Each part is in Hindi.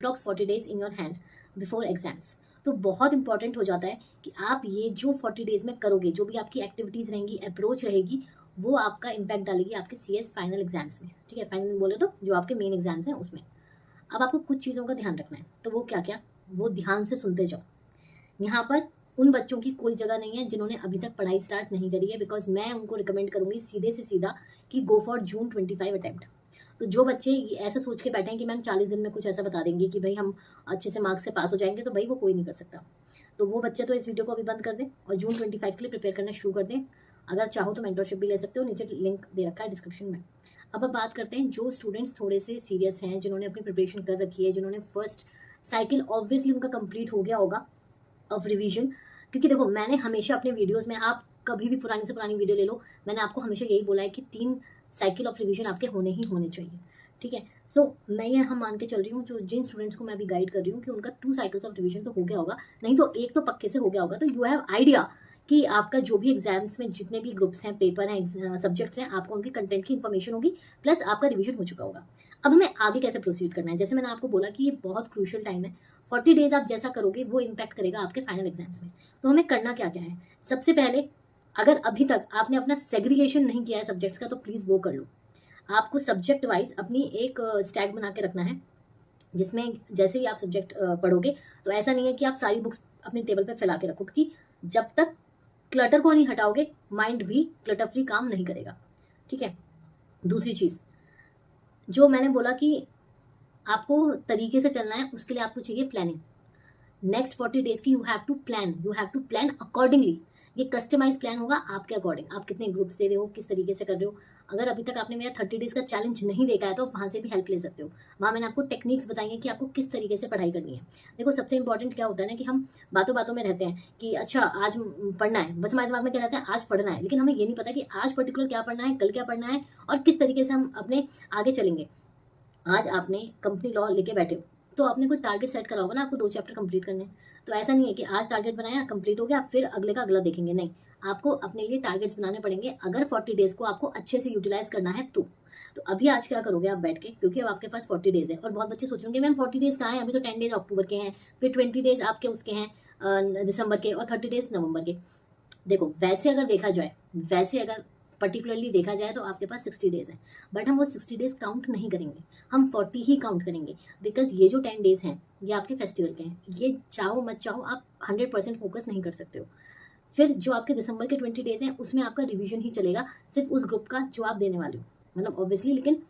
Approx 40 days in your hand before exams. तो बहुत इंपॉर्टेंट हो जाता है कि आप ये जो 40 डेज में करोगे, जो भी आपकी एक्टिविटीज़ रहेंगी, अप्रोच रहेगी, वो आपका इम्पैक्ट डालेगी आपके CS फाइनल एग्जाम्स में। ठीक है, फाइनल बोले तो जो आपके मेन एग्जाम्स हैं उसमें। अब आपको कुछ चीज़ों का ध्यान रखना है, तो वो क्या क्या, वो ध्यान से सुनते जाओ। यहाँ पर उन बच्चों की कोई जगह नहीं है जिन्होंने अभी तक पढ़ाई स्टार्ट नहीं करी है, बिकॉज मैं उनको रिकमेंड करूंगी सीधे से सीधा कि गो फॉर जून 25 अटेम्प्ट। तो जो बच्चे ऐसे सोच के बैठे हैं कि मैम 40 दिन में कुछ ऐसा बता देंगे कि भाई हम अच्छे से मार्क्स से पास हो जाएंगे, तो भाई वो कोई नहीं कर सकता। तो वो बच्चे तो इस वीडियो को अभी बंद कर दें और जून 25 के लिए प्रिपेयर करना शुरू कर दें। अगर चाहो तो मेंटरशिप भी ले सकते हो, नीचे लिंक दे रखा है डिस्क्रिप्शन में। अब बात करते हैं जो स्टूडेंट्स थोड़े से सीरियस हैं, जिन्होंने अपनी प्रिपरेशन कर रखी है, जिन्होंने फर्स्ट साइकिल ऑब्वियसली उनका कंप्लीट हो गया होगा ऑफ रिवीजन। क्योंकि देखो, मैंने हमेशा अपने वीडियोस में, आप कभी भी पुरानी से पुरानी वीडियो ले लो, मैंने आपको हमेशा यही बोला है कि 3 साइकिल ऑफ रिवीजन आपके होने ही होने चाहिए। ठीक है, सो मैं यहाँ मान के चल रही हूँ, जो जिन स्टूडेंट्स को मैं अभी गाइड कर रही हूँ, कि उनका 2 साइकिल्स ऑफ रिवीजन तो हो गया होगा, नहीं तो एक तो पक्के से हो गया होगा। तो यू हैव आइडिया कि आपका जो भी एग्जाम्स में जितने भी ग्रुप्स हैं, पेपर हैं, सब्जेक्ट्स हैं, आपको उनके कंटेंट की इन्फॉर्मेशन होगी, प्लस आपका रिविजन हो चुका होगा। अब हमें आगे कैसे प्रोसीड करना है, जैसे मैंने आपको बोला कि ये बहुत क्रूशियल टाइम है। 40 डेज आप जैसा करोगे वो इम्पैक्ट करेगा आपके फाइनल एग्जाम्स में। तो हमें करना क्या क्या है, सबसे पहले, अगर अभी तक आपने अपना सेग्रीगेशन नहीं किया है सब्जेक्ट्स का, तो प्लीज़ वो कर लो। आपको सब्जेक्ट वाइज अपनी एक स्टैक बना के रखना है, जिसमें जैसे ही आप सब्जेक्ट पढ़ोगे, तो ऐसा नहीं है कि आप सारी बुक्स अपने टेबल पे फैला के रखो, क्योंकि जब तक क्लटर को नहीं हटाओगे, माइंड भी क्लटर फ्री काम नहीं करेगा। ठीक है, दूसरी चीज़ जो मैंने बोला कि आपको तरीके से चलना है, उसके लिए आपको चाहिए प्लानिंग। नेक्स्ट 40 डेज की you have to plan accordingly. ये कस्टमाइज प्लान होगा आपके अकॉर्डिंग, आप कितने ग्रुप्स दे रहे हो, किस तरीके से कर रहे हो। अगर अभी तक आपने मेरा 30 डेज का चैलेंज नहीं देखा है, तो वहाँ से भी हेल्प ले सकते हो। वहाँ मैंने आपको टेक्निक्स बताई हैं कि आपको किस तरीके से पढ़ाई करनी है। देखो, सबसे इंपॉर्टेंट क्या होता है ना, कि हम बातों बातों में रहते हैं कि अच्छा आज पढ़ना है, बस हमारे दिमाग में क्या रहता है, आज पढ़ना है, लेकिन हमें ये नहीं पता कि आज पर्टिकुलर क्या पढ़ना है, कल क्या पढ़ना है, और किस तरीके से हम अपने आगे चलेंगे। आज आपने कंपनी लॉ लेके बैठे हो, तो आपने कोई टारगेट सेट करा होगा ना, आपको 2 चैप्टर कंप्लीट करने हैं। तो ऐसा नहीं है कि आज टारगेट बनाया, कंप्लीट हो गया, फिर अगले का अगला देखेंगे, नहीं। आपको अपने लिए टारगेट्स बनाने पड़ेंगे, अगर 40 डेज को आपको अच्छे से यूटिलाइज करना है तो अभी आज क्या करोगे आप बैठ के, क्योंकि अब आपके पास 40 डेज है। और बहुत बच्चे सोचेंगे मैम 40 डेज कहाँ है, अभी तो 10 डेज अक्टूबर के हैं, फिर 20 डेज आपके उसके हैं दिसंबर के, और 30 डेज नवंबर के। देखो, वैसे अगर देखा जाए, वैसे अगर पर्टिकुलरली देखा जाए, तो आपके पास 60 डेज है, बट हम वो 60 डेज काउंट नहीं करेंगे, हम 40 ही काउंट करेंगे। बिकॉज ये जो 10 डेज हैं, ये आपके फेस्टिवल के हैं, ये चाहो मत चाहो आप 100% फोकस नहीं कर सकते हो। फिर जो आपके दिसंबर के 20 डेज हैं, उसमें आपका रिवीजन ही चलेगा, सिर्फ उस ग्रुप का जो आप देने वाले हो, मतलब ऑब्वियसली, लेकिन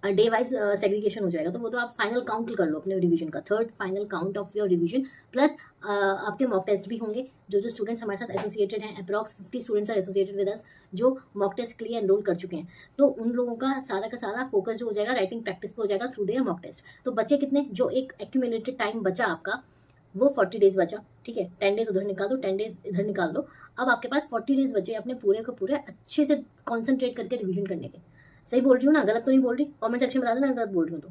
डे वाइज सेग्रीगेशन हो जाएगा। तो वो तो आप फाइनल काउंट कर लो अपने रिवीजन का, third final count of your revision. Plus आपके मॉक टेस्ट भी होंगे। जो जो स्टूडेंट्स हमारे साथ एसोसिएटेड हैं, approx 50 students are associated with us, जो मॉक टेस्ट के लिए एनरोल कर चुके हैं, तो उन लोगों का सारा फोकस जो हो जाएगा राइटिंग प्रैक्टिस पे हो जाएगा थ्रू देयर मॉक टेस्ट। तो बचे कितने, जो एक एक्यूमुलेटेड टाइम बचा आपका, वो 40 डेज बचा। ठीक है, 10 डेज उधर निकाल दो, 10 डेज इधर निकाल दो। अब आपके पास 40 डेज बचे अपने पूरे को पूरे अच्छे से कॉन्सेंट्रेट करके रिवीजन करने के। सही बोल रही हूँ ना, गलत तो नहीं बोल रही? कमेंट सेक्शन में बता देना अगर गलत बोल रही हूँ तो।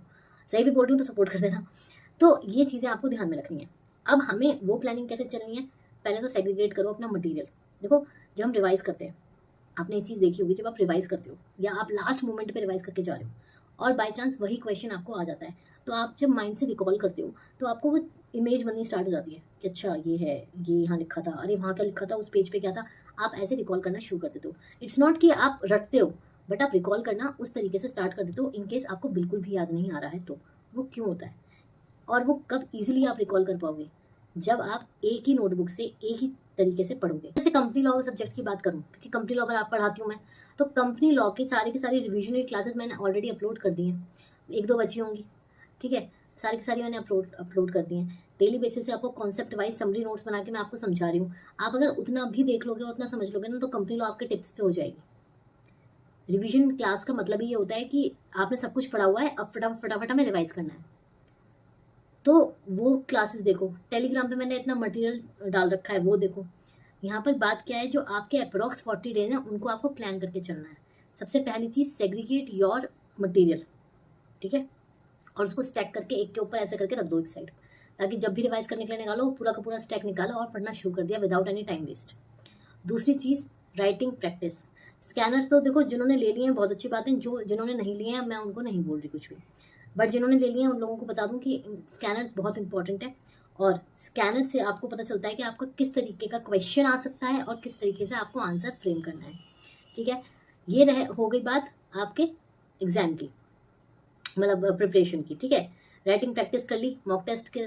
सही भी बोल रही हूँ तो सपोर्ट कर देना। तो ये चीज़ें आपको ध्यान में रखनी है। अब हमें वो प्लानिंग कैसे चलनी है, पहले तो सेग्रीगेट करो अपना मटेरियल। देखो, जब हम रिवाइज करते हैं, आपने एक चीज़ देखी होगी, जब आप रिवाइज करते हो या आप लास्ट मोमेंट पे रिवाइज करके जा रहे हो और बाय चांस वही क्वेश्चन आपको आ जाता है, तो आप जब माइंड से रिकॉल करते हो, तो आपको वो इमेज बननी स्टार्ट हो जाती है कि अच्छा ये है, ये यहाँ लिखा था, अरे वहाँ क्या लिखा था, उस पेज पे क्या था। आप ऐसे रिकॉल करना शुरू कर देते हो। इट्स नॉट कि आप रटते हो, बट आप रिकॉल करना उस तरीके से स्टार्ट कर देते हो, इनकेस आपको बिल्कुल भी याद नहीं आ रहा है तो। वो क्यों होता है, और वो कब इजीली आप रिकॉल कर पाओगे, जब आप एक ही नोटबुक से एक ही तरीके से पढ़ोगे। जैसे कंपनी लॉ सब्जेक्ट की बात करूं, क्योंकि कंपनी लॉ अगर आप पढ़ाती हूँ मैं, तो कंपनी लॉ की सारी रिविजनरी क्लासेस मैंने ऑलरेडी अपलोड कर दी हैं, 1-2 बची होंगी। ठीक है, सारी की सारी मैंने अपलोड कर दी हैं। डेली बेसिस से आपको कॉन्सेप्ट वाइज समरी नोट्स बना के मैं आपको समझा रही हूँ। आप अगर उतना भी देख लोगे, उतना समझ लोगे ना, तो कंपनी लॉ आपके टिप्स पे हो जाएगी। रिवीजन क्लास का मतलब ही ये होता है कि आपने सब कुछ पढ़ा हुआ है, अब फटाफट फटाफट हमें रिवाइज करना है। तो वो क्लासेस देखो, टेलीग्राम पे मैंने इतना मटेरियल डाल रखा है, वो देखो। यहाँ पर बात क्या है, जो आपके अप्रॉक्स 40 डेज हैं, उनको आपको प्लान करके चलना है। सबसे पहली चीज़, सेग्रीगेट योर मटेरियल। ठीक है, और उसको स्टैक करके एक के ऊपर ऐसे करके रख दो एक साइड, ताकि जब भी रिवाइज करने के लिए निकालो, पूरा का पूरा स्टैक निकालो और पढ़ना शुरू कर दिया विदाउट एनी टाइम वेस्ट। दूसरी चीज़, राइटिंग प्रैक्टिस। स्कैनर्स तो देखो जिन्होंने ले लिए हैं बहुत अच्छी बात है, जो जिन्होंने नहीं लिए हैं मैं उनको नहीं बोल रही कुछ भी, बट जिन्होंने ले लिए हैं उन लोगों को बता दूं कि स्कैनर्स बहुत इंपॉर्टेंट है, और स्कैनर से आपको पता चलता है कि आपको किस तरीके का क्वेश्चन आ सकता है और किस तरीके से आपको आंसर फ्रेम करना है। ठीक है, ये हो गई बात आपके एग्जाम की, मतलब प्रिपरेशन की। ठीक है, राइटिंग प्रैक्टिस कर ली। मॉक टेस्ट के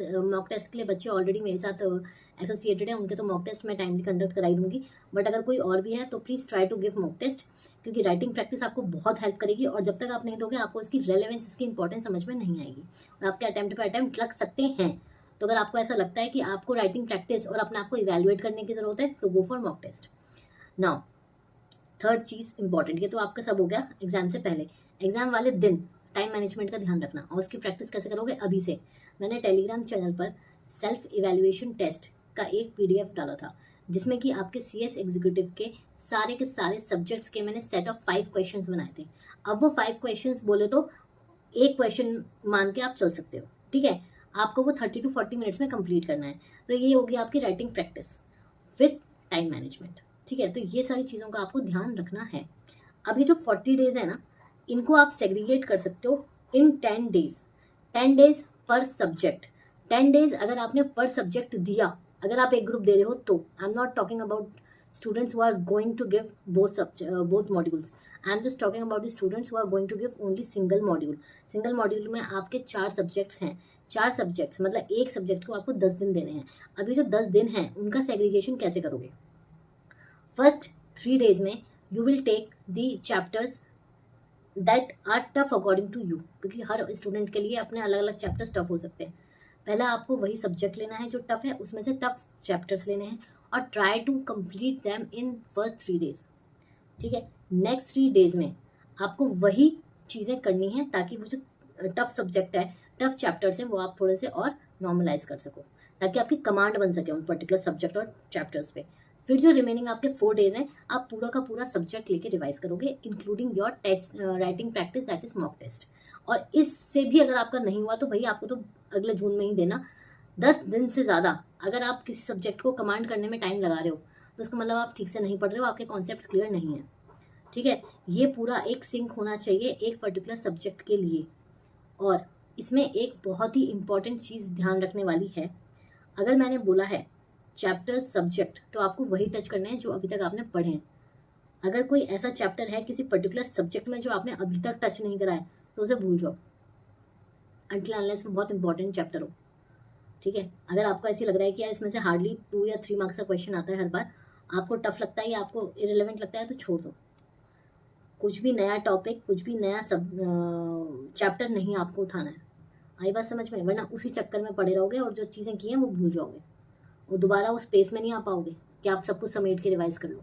लिए बच्चे ऑलरेडी मेरे साथ एसोसिएटेड हैं, उनके तो मॉक टेस्ट मैं टाइमली कंडक्ट कराई दूंगी। बट अगर कोई और भी है तो please try to give mock test, क्योंकि राइटिंग प्रैक्टिस आपको बहुत हेल्प करेगी, और जब तक आप नहीं दोगे आपको इसकी रेलेवेंस, इसकी इंपॉर्टेंस समझ में नहीं आएगी, और आपके अटेम्प्ट पे अटेम्प्ट लग सकते हैं। तो अगर आपको ऐसा लगता है कि आपको राइटिंग प्रैक्टिस और अपने आप को इवेल्युएट करने की जरूरत है तो go for mock test. Now third चीज़ इंपॉर्टेंट, ये तो आपका सब हो गया एग्जाम से पहले। एग्जाम वाले दिन टाइम मैनेजमेंट का ध्यान रखना, और उसकी प्रैक्टिस कैसे करोगे अभी से। मैंने टेलीग्राम चैनल पर सेल्फ इवेल्युएशन टेस्ट का एक पीडीएफ डाला था, जिसमें कि आपके सीएस एग्जीक्यूटिव के सारे सब्जेक्ट्स के मैंने सेट ऑफ 5 क्वेश्चंस बनाए थे। अब वो 5 क्वेश्चंस बोले तो एक क्वेश्चन मान के आप चल सकते हो। ठीक है, आपको वो 30 to 40 मिनट्स में कंप्लीट करना है। तो ये होगी आपकी writing practice with time management. ठीक है, तो ये सारी चीज़ों का आपको ध्यान रखना है। अब ये जो 40 डेज है ना, इनको आप सेग्रीगेट कर सकते हो इन 10 डेज। 10 डेज पर सब्जेक्ट। 10 डेज अगर आपने पर सब्जेक्ट दिया, अगर आप एक ग्रुप दे रहे हो तो, I am not talking about students who are going to give both modules. I am just talking about the students who are going to give only single module. Single module में आपके 4 सब्जेक्ट्स हैं। 4 सब्जेक्ट्स मतलब एक सब्जेक्ट को आपको 10 दिन देने हैं। अभी जो 10 दिन हैं उनका सेग्रीगेशन कैसे करोगे? फर्स्ट 3 डेज में you will take the chapters that are tough according to you, क्योंकि हर स्टूडेंट के लिए अपने अलग अलग चैप्टर्स टफ हो सकते हैं। पहला आपको वही सब्जेक्ट लेना है जो टफ है, उसमें से टफ चैप्टर्स लेने हैं और try to complete them in first 3 days. ठीक है, नेक्स्ट 3 डेज में आपको वही चीज़ें करनी है, ताकि वो जो टफ सब्जेक्ट है, टफ चैप्टर्स हैं, वो आप थोड़े से और नॉर्मलाइज कर सको, ताकि आपकी कमांड बन सके उन पर्टिकुलर सब्जेक्ट और चैप्टर्स पे। फिर जो रिमेनिंग आपके 4 डेज हैं, आप पूरा का पूरा सब्जेक्ट लेके रिवाइज करोगे, including your test writing practice, that is mock test. और इससे भी अगर आपका नहीं हुआ तो भाई आपको तो अगले जून में ही देना। 10 दिन से ज़्यादा अगर आप किसी सब्जेक्ट को कमांड करने में टाइम लगा रहे हो तो उसका मतलब आप ठीक से नहीं पढ़ रहे हो, आपके कॉन्सेप्ट्स क्लियर नहीं है। ठीक है, ये पूरा एक सिंक होना चाहिए एक पर्टिकुलर सब्जेक्ट के लिए। और इसमें एक बहुत ही इंपॉर्टेंट चीज़ ध्यान रखने वाली है, अगर मैंने बोला है चैप्टर सब्जेक्ट तो आपको वही टच करने हैं जो अभी तक आपने पढ़े हैं। अगर कोई ऐसा चैप्टर है किसी पर्टिकुलर सब्जेक्ट में जो आपने अभी तक टच नहीं करा है तो उसे भूल जाओ, अनटिल अनलेस वो बहुत इंपॉर्टेंट चैप्टर हो। ठीक है, अगर आपको ऐसे लग रहा है कि यार इसमें से हार्डली 2 या 3 मार्क्स का क्वेश्चन आता है हर बार, आपको टफ लगता है या आपको इरेलेवेंट लगता है तो छोड़ दो। कुछ भी नया टॉपिक, कुछ भी नया सब चैप्टर नहीं आपको उठाना है। आई बात समझ में? वरना उसी चक्कर में पड़े रहोगे और जो चीज़ें की हैं वो भूल जाओगे, वो दोबारा उस स्पेस में नहीं आ पाओगे कि आप सब कुछ समेट के रिवाइज कर लो।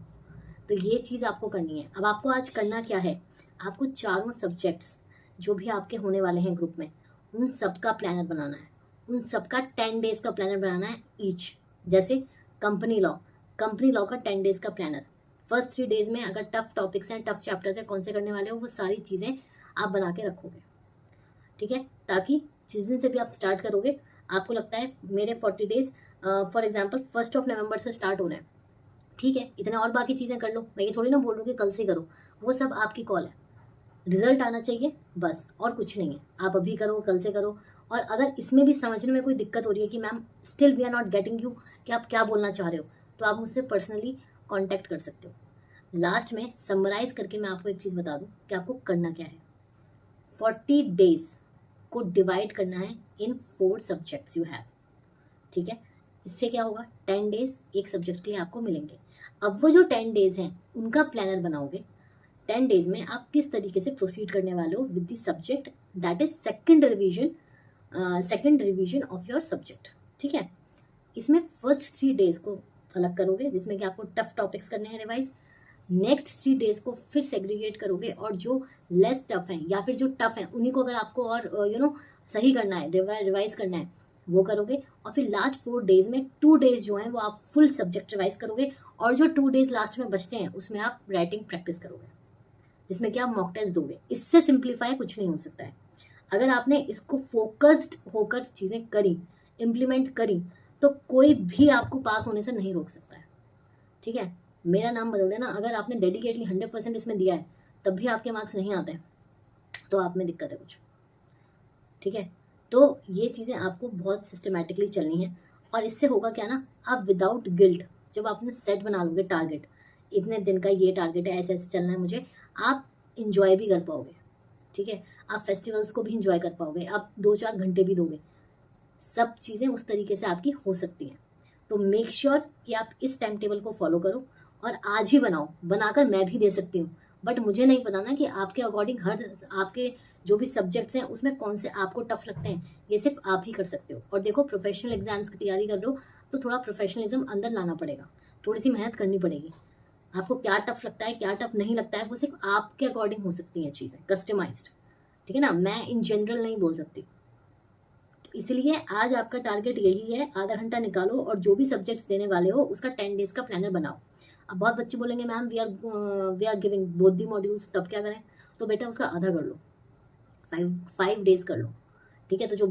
तो ये चीज़ आपको करनी है। अब आपको आज करना क्या है, आपको चारों सब्जेक्ट्स जो भी आपके होने वाले हैं ग्रुप में, उन सब का प्लानर बनाना है। उन सब का 10 डेज का प्लानर बनाना है ईच। जैसे कंपनी लॉ का 10 डेज का प्लानर। फर्स्ट 3 डेज में अगर टफ टॉपिक्स हैं, टफ चैप्टर्स हैं, कौन से करने वाले हो, वो सारी चीज़ें आप बना के रखोगे। ठीक है, ताकि जिस दिन से भी आप स्टार्ट करोगे आपको लगता है मेरे 40 डेज फॉर एग्जाम्पल 1 नवंबर से स्टार्ट हो रहे हैं। ठीक है, इतने और बाकी चीज़ें कर लो, मैं ये थोड़ी ना बोल रही हूँ कि कल से करो, वो सब आपकी कॉल है। रिजल्ट आना चाहिए बस, और कुछ नहीं है। आप अभी करो, कल से करो। और अगर इसमें भी समझने में कोई दिक्कत हो रही है कि ma'am still we are not getting you, कि आप क्या बोलना चाह रहे हो, तो आप मुझसे पर्सनली कांटेक्ट कर सकते हो। लास्ट में समराइज करके मैं आपको एक चीज़ बता दूं कि आपको करना क्या है। 40 डेज को डिवाइड करना है इन 4 सब्जेक्ट्स यू हैव। ठीक है, इससे क्या होगा, 10 डेज एक सब्जेक्ट के लिए आपको मिलेंगे। अब वो जो 10 डेज हैं उनका प्लानर बनाओगे। 10 डेज में आप किस तरीके से प्रोसीड करने वाले हो with the subject, that is second revision of your subject. ठीक है, इसमें फर्स्ट 3 डेज को अलग करोगे जिसमें कि आपको टफ टॉपिक्स करने हैं रिवाइज। नेक्स्ट 3 डेज को फिर सेग्रीगेट करोगे और जो लेस टफ हैं या फिर जो टफ हैं उन्हीं को अगर आपको और सही करना है, रिवाइज करना है, वो करोगे। और फिर लास्ट 4 डेज में 2 डेज जो हैं वो आप फुल सब्जेक्ट रिवाइज करोगे, और जो 2 डेज लास्ट में बचते हैं उसमें आप राइटिंग प्रैक्टिस करोगे, जिसमें कि आप मॉक टेस्ट दोगे। इससे सिंप्लीफाई कुछ नहीं हो सकता है। अगर आपने इसको फोकस्ड होकर चीज़ें करी, इम्प्लीमेंट करी, तो कोई भी आपको पास होने से नहीं रोक सकता है। ठीक है, मेरा नाम बदल देना, अगर आपने डेडिकेटली 100% इसमें दिया है तब भी आपके मार्क्स नहीं आते हैं तो आप में दिक्कत है कुछ। ठीक है। तो ये चीज़ें आपको बहुत सिस्टमेटिकली चलनी है, और इससे होगा क्या ना, आप विदाउट गिल्ट, जब आपने सेट बना लोगे टारगेट, इतने दिन का ये टारगेट है, ऐसे ऐसे चलना है मुझे, आप इंजॉय भी कर पाओगे। ठीक है, आप फेस्टिवल्स को भी इंजॉय कर पाओगे, आप 2-4 घंटे भी दोगे, सब चीज़ें उस तरीके से आपकी हो सकती हैं। तो मेक श्योर कि आप इस टाइम टेबल को फॉलो करो, और आज ही बनाओ, बनाकर मैं भी दे सकती हूँ, बट मुझे नहीं पता ना कि आपके अकॉर्डिंग हर आपके जो भी सब्जेक्ट्स हैं उसमें कौन से आपको टफ लगते हैं, ये सिर्फ आप ही कर सकते हो। और देखो, प्रोफेशनल एग्जाम्स की तैयारी कर रहे हो तो थोड़ा प्रोफेशनलिज्म अंदर लाना पड़ेगा, थोड़ी सी मेहनत करनी पड़ेगी। आपको क्या टफ लगता है, क्या टफ नहीं लगता है, वो सिर्फ आपके अकॉर्डिंग हो सकती हैं चीज़ें, कस्टमाइज्ड। ठीक है ना, मैं इन जनरल नहीं बोल सकती। इसलिए आज आपका टारगेट यही है, आधा घंटा निकालो और जो भी सब्जेक्ट्स देने वाले हो उसका 10 डेज का प्लानर बनाओ। अब बहुत बच्चे बोलेंगे ma'am we are giving both the modules, तब क्या करें? तो बेटा उसका आधा कर लो, 5 डेज कर लो। ठीक है, तो जो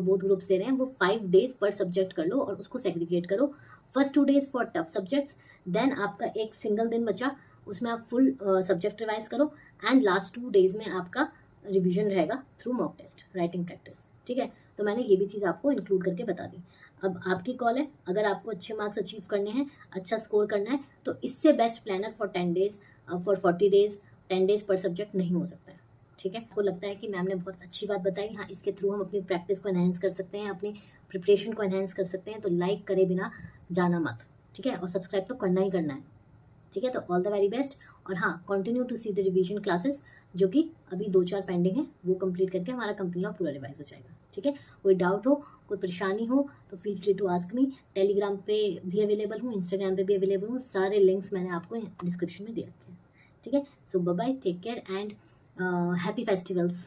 बोथ ग्रुप्स दे रहे हैं वो 5 डेज पर सब्जेक्ट कर लो और उसको सेग्रीगेट करो। First 2 days for tough subjects, then आपका एक सिंगल दिन बचा, उसमें आप फुल सब्जेक्ट रिवाइज करो, एंड लास्ट 2 डेज में आपका रिवीजन रहेगा through mock test, writing practice. ठीक है, तो मैंने ये भी चीज़ आपको इंक्लूड करके बता दी। अब आपकी कॉल है, अगर आपको अच्छे मार्क्स अचीव करने हैं, अच्छा स्कोर करना है, तो इससे best planner for 10 days, for 40 days, 10 days पर सब्जेक्ट नहीं हो सकता है। ठीक है, आपको लगता है कि मैम ने बहुत अच्छी बात बताई, हाँ इसके थ्रू हम अपनी प्रैक्टिस को एनहेंस कर सकते हैं, अपनी प्रिपरेशन को एनहेंस कर सकते हैं, तो लाइक करे बिना जाना मत। ठीक है, और सब्सक्राइब तो करना ही करना है। ठीक है, तो ऑल द वेरी बेस्ट। और हाँ, continue to see the revision classes, जो कि अभी 2-4 पेंडिंग है, वो कंप्लीट करके हमारा कंप्लीट और पूरा रिवाइज हो जाएगा। ठीक है, कोई डाउट हो, कोई परेशानी हो तो feel free to ask me. Telegram पे भी अवेलेबल हूँ, इंस्टाग्राम पे भी अवेलेबल हूँ, सारे लिंक्स मैंने आपको डिस्क्रिप्शन में दे रखे हैं। ठीक है, so bye bye, take care and happy festivals.